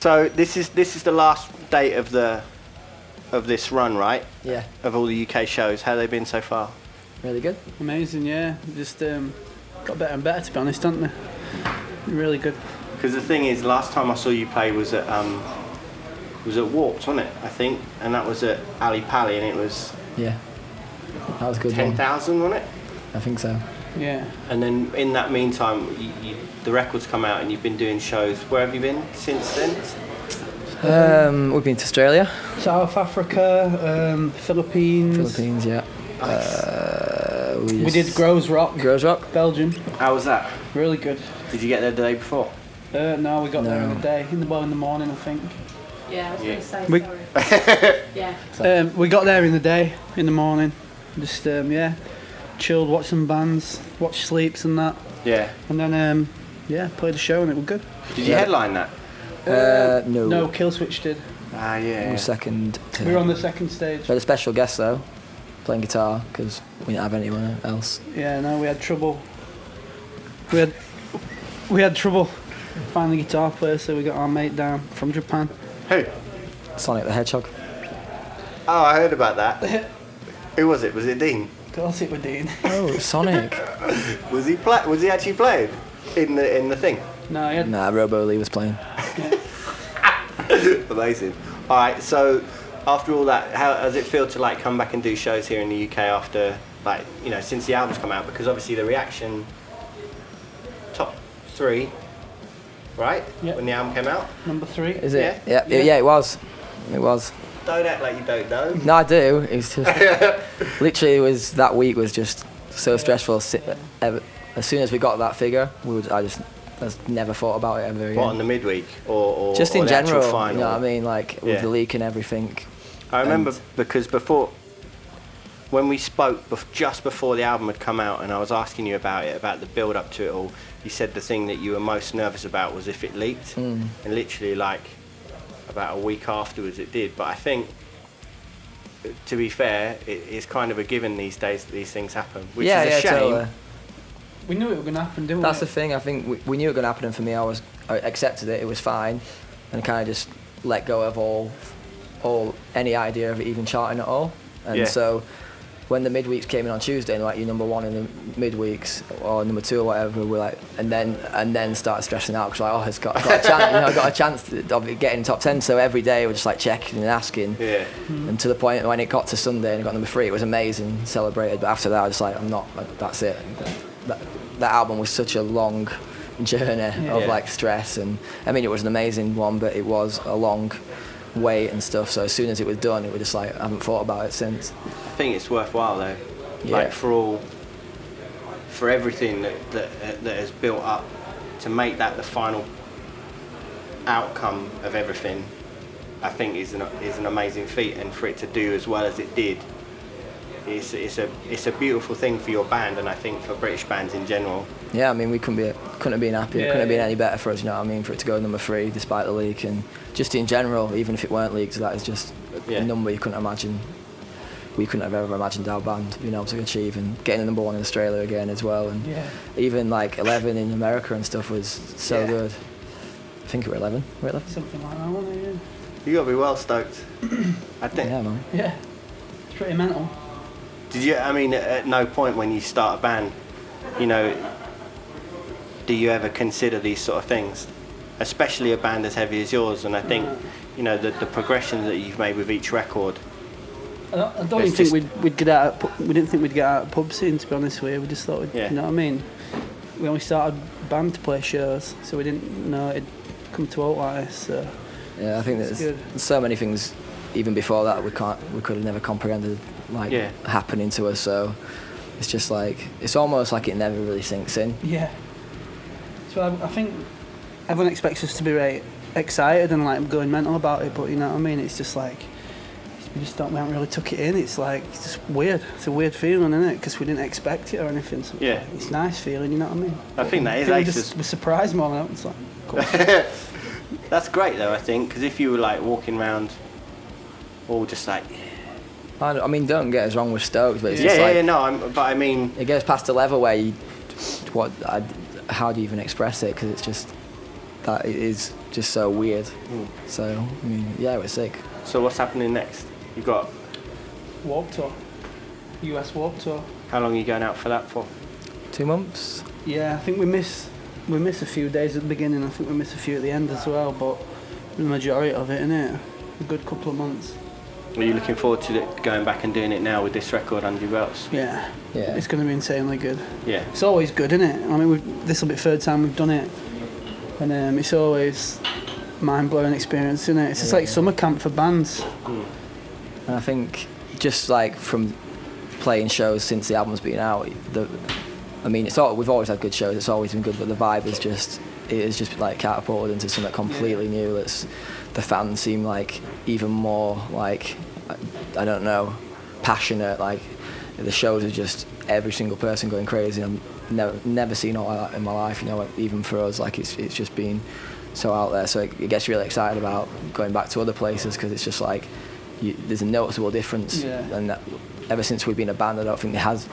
So this is the last date of this run, right? Yeah. Of all the UK shows. How have they been so far? Really good. Amazing, yeah. Just got better and better, to be honest, haven't they? Really good. Because the thing is, last time I saw you play was at Warped, wasn't it? I think, and that was at Ali Pali, and it was Yeah. That was a good. 10,000, wasn't it? I think so. Yeah. And then in that meantime, the record's come out, and you've been doing shows. Where have you been since then? We've been to Australia. South Africa, Philippines. Yeah. We did Grows Rock, Belgium. How was that? Really good. Did you get there the day before? No, we got there in the day, in the morning, I think. Yeah, I was going to say, We- sorry. Yeah. We got there in the day, in the morning. Just, chilled, watched some bands, watched Sleeps and that. Yeah. And then, played a show and it was good. Did you headline that? No. No, Killswitch did. Ah, yeah. We were second. We were on the second stage. We had a special guest though, playing guitar because we didn't have anyone else. Yeah, no, we had trouble. We had trouble finding a guitar player, so we got our mate down from Japan. Who? Sonic the Hedgehog. Oh, I heard about that. Who was it? Was it Dean? Of course it was Dean. Oh, Sonic. Was he actually playing in the thing? No, he had... Nah, Robo Lee was playing. Amazing. All right. So after all that, how does it feel to like come back and do shows here in the UK after since the album's come out? Because obviously the reaction top 3, right? Yep. When the album came out. Number 3. Is it? Yeah. Yeah, it was. It was. Don't act like you don't know. No, I do. It's just literally that week was just so stressful. As soon as we got that figure, I just never thought about it ever again. What, on the midweek or just in the general? actual final? You know what I mean? Like with the leak and everything. I remember because before, when we spoke just before the album had come out, and I was asking you about the build up to it all, you said the thing that you were most nervous about was if it leaked, and literally like about a week afterwards it did. But I think, to be fair, it's kind of a given these days that these things happen, which is a shame. Totally. We knew it was going to happen, didn't we? That's the thing. I think we knew it was going to happen, and for me, I accepted it. It was fine, and kind of just let go of any idea of it even charting at all. And so, when the midweeks came in on Tuesday, and like you're number 1 in the midweeks or number 2 or whatever, we're like, and then started stressing out because like, it's got a chance, got a chance of it getting top 10. So every day we're just like checking and asking. Yeah. And to the point when it got to Sunday and it got number 3, it was amazing, celebrated. But after that, I was like, that's it. That album was such a long journey of like stress, and I mean it was an amazing one, but it was a long wait and stuff. So as soon as it was done, it was just like I haven't thought about it since. I think it's worthwhile though, like for everything that has built up to make that the final outcome of everything. I think is an amazing feat, and for it to do as well as it did. It's a beautiful thing for your band, and I think for British bands in general. Yeah, I mean we couldn't have been happier. Couldn't have been any better for us. You know what I mean? For it to go number 3 despite the leak, and just in general, even if it weren't leaked, that is just a number you couldn't imagine. We couldn't have ever imagined our band being able to achieve, and getting the number 1 in Australia again as well, and even like 11 in America and stuff was so good. I think we were 11. We're 11. Something like that, wasn't it? You got to be well stoked. I think. Yeah, man. Yeah, it's pretty mental. Did you? I mean, at no point when you start a band, do you ever consider these sort of things, especially a band as heavy as yours? And I think, the progression that you've made with each record. I don't even think we'd get out. We didn't think we'd get out of pub scene, to be honest with you. We just thought, you know what I mean. We only started a band to play shows, so we didn't know it'd come to out like this. So. Yeah, I think there's so many things even before that we could have never comprehended happening to us. So it's just like it's almost like it never really sinks in. Yeah. So I think everyone expects us to be very excited and like going mental about it, but you know what I mean. It's just like we haven't really took it in. It's like it's just weird. It's a weird feeling, isn't it? Because we didn't expect it or anything. So it's a nice feeling. You know what I mean? I think that is. We're surprised more than that. It's like. Cool. That's great though, I think, because if you were like walking around all just like... I mean, don't get us wrong with stoked, but it's just like... but I mean... It goes past a level where how do you even express it? Because it's just... that it is just so weird. So I mean, yeah, it was sick. So what's happening next? You've got Warped Tour. US Warped Tour. how long are you going out for that for? 2 months. Yeah, I think we miss a few days at the beginning. I think we miss a few at the end as well, but the majority of it, innit? A good couple of months. Are you looking forward to going back and doing it now with this record under your belts? Yeah. Yeah. It's going to be insanely good. Yeah. It's always good, isn't it? I mean, this will be the third time we've done it, and it's always mind-blowing experience, isn't it? It's just like summer camp for bands. And I think just like from playing shows since the album's been out, we've always had good shows. It's always been good, but the vibe is just like catapulted into something completely new. The fans seem like even more like, I don't know, passionate. Like the shows are just every single person going crazy. I've never seen all like that in my life. You know, even for us, like it's just been so out there. So it gets really excited about going back to other places because it's just like there's a noticeable difference. Yeah. And ever since we've been a band, I don't think there has.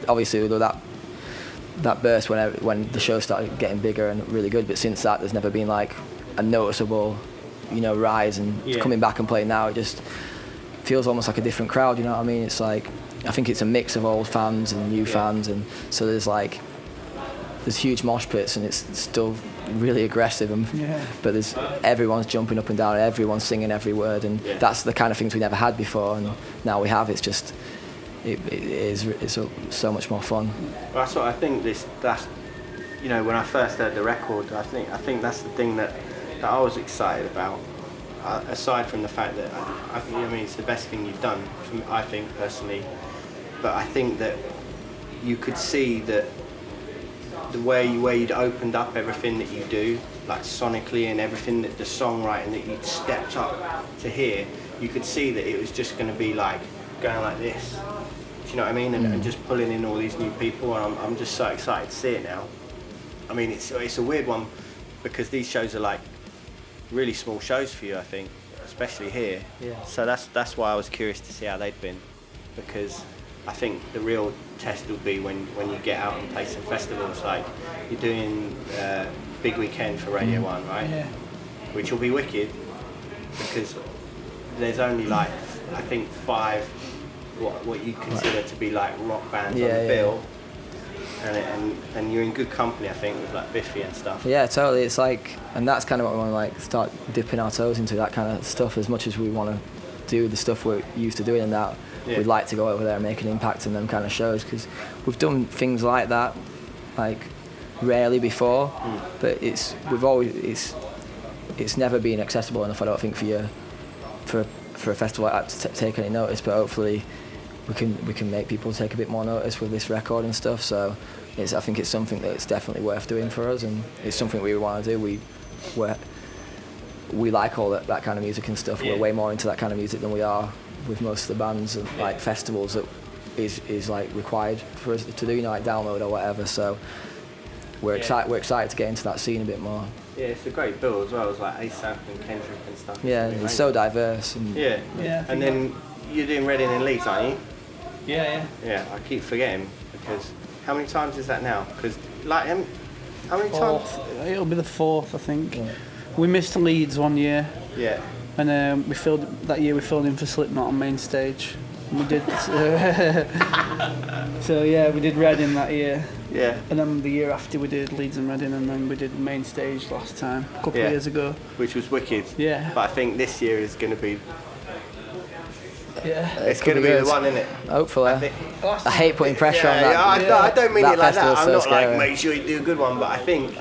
Obviously, with that burst when the show started getting bigger and really good, but since that, there's never been like a noticeable, rise. And coming back and playing now, it just feels almost like a different crowd. You know what I mean? It's like I think it's a mix of old fans and new fans, and so there's huge mosh pits, and it's still really aggressive, but everyone's jumping up and down, everyone's singing every word, and that's the kind of things we never had before, and now we have. It's just it's so much more fun. Well, that's what I think. That's when I first heard the record, I think that's the thing that I was excited about. Aside from the fact that it's the best thing you've done, I think personally, but I think that you could see that the way you'd opened up everything that you do, like sonically and everything, that the songwriting that you'd stepped up to hear, you could see that it was just going to be like going like this. Do you know what I mean? And just pulling in all these new people, and I'm just so excited to see it now. I mean, it's a weird one because these shows are like really small shows for you, I think, especially here. Yeah. So that's why I was curious to see how they'd been, because I think the real test will be when you get out and play some festivals. Like you're doing Big Weekend for Radio 1, right? Yeah. Which will be wicked because there's only like I think 5 what you consider to be like rock bands on the bill. And you're in good company, I think, with like Biffy and stuff. Yeah, totally. It's like, and that's kind of what we want to like start dipping our toes into, that kind of stuff. As much as we want to do the stuff we're used to doing, and that we'd like to go over there and make an impact in them kind of shows, because we've done things like that like rarely before, but it's never been accessible enough, I don't think, for a festival like that to take any notice. But hopefully we can make people take a bit more notice with this record and stuff. So I think it's something that's definitely worth doing for us, and it's something we want to do. We like all that kind of music and stuff. We're way more into that kind of music than we are with most of the bands and like festivals that is like required for us to do, like Download or whatever. So we're excited to get into that scene a bit more. Yeah, it's a great bill as well. It's like ASAP and Kendrick and stuff. Yeah, it's so diverse. And and then you're doing Reading and Leeds, aren't you? Yeah. Yeah, I keep forgetting, because how many times is that now? Because like how many times? It'll be the 4th, I think. Yeah. We missed Leeds one year. Yeah. And we filled in for Slipknot on main stage. And we did. So yeah, we did Reading that year. Yeah. And then the year after we did Leeds and Reading, and then we did main stage last time, a couple of years ago. Which was wicked. Yeah. But I think this year is going to be. Yeah. It's going to be the one, isn't it? Hopefully. I hate putting pressure on that. I don't mean that it like that. I'm not scary. like make sure you do a good one, but I think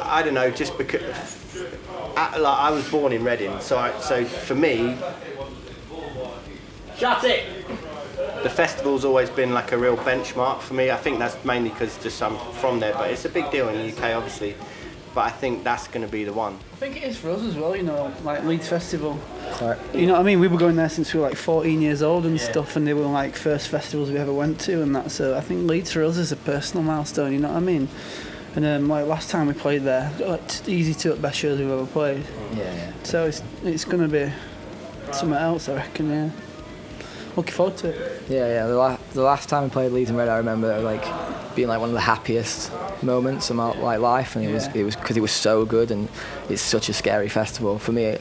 I don't know, just because I was born in Reading, so for me, shut it. The festival's always been like a real benchmark for me. I think that's mainly because just I'm from there, but it's a big deal in the UK, obviously. But I think that's going to be the one. I think it is for us as well, like Leeds Festival. Right. You know what I mean? We were going there since we were like 14 years old and stuff, and they were like first festivals we ever went to and that. So I think Leeds for us is a personal milestone, you know what I mean? And like last time we played there, it's easy to best shows we've ever played. Yeah. So it's going to be something else, I reckon. Yeah. Looking forward to it. Yeah. The last time we played Leeds and Red, I remember like been like one of the happiest moments of my like life, and it was because it was so good, and it's such a scary festival for me.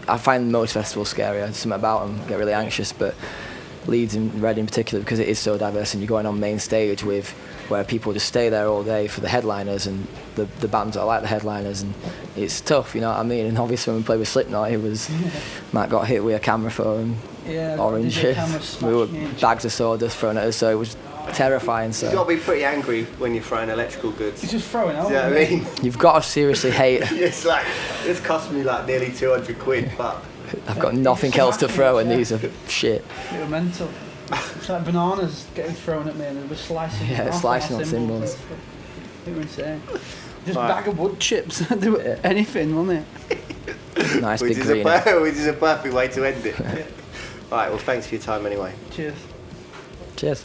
I find most festivals scary. There's something about them, I get really anxious, but Leeds and Reading in particular, because it is so diverse, and you're going on main stage with where people just stay there all day for the headliners and the bands that are like the headliners, and it's tough, you know what I mean? And obviously when we played with Slipknot, Matt got hit with a camera phone, oranges, we were bags of sawdust thrown at us, so it was terrifying. So you've got to be pretty angry when you're throwing electrical goods. He's just throwing out. Do you know what I mean? You've got to seriously hate. It's like, it's cost me like nearly 200 quid, but I've got nothing else to throw, and these are shit. They were mental. It's like bananas getting thrown at me, and they were slicing. Yeah, slicing on cymbals. They were insane. Just a bag of wood chips. They were anything, wasn't it? Nice which big green. Which is a perfect way to end it. All right, well, thanks for your time anyway. Cheers. Cheers.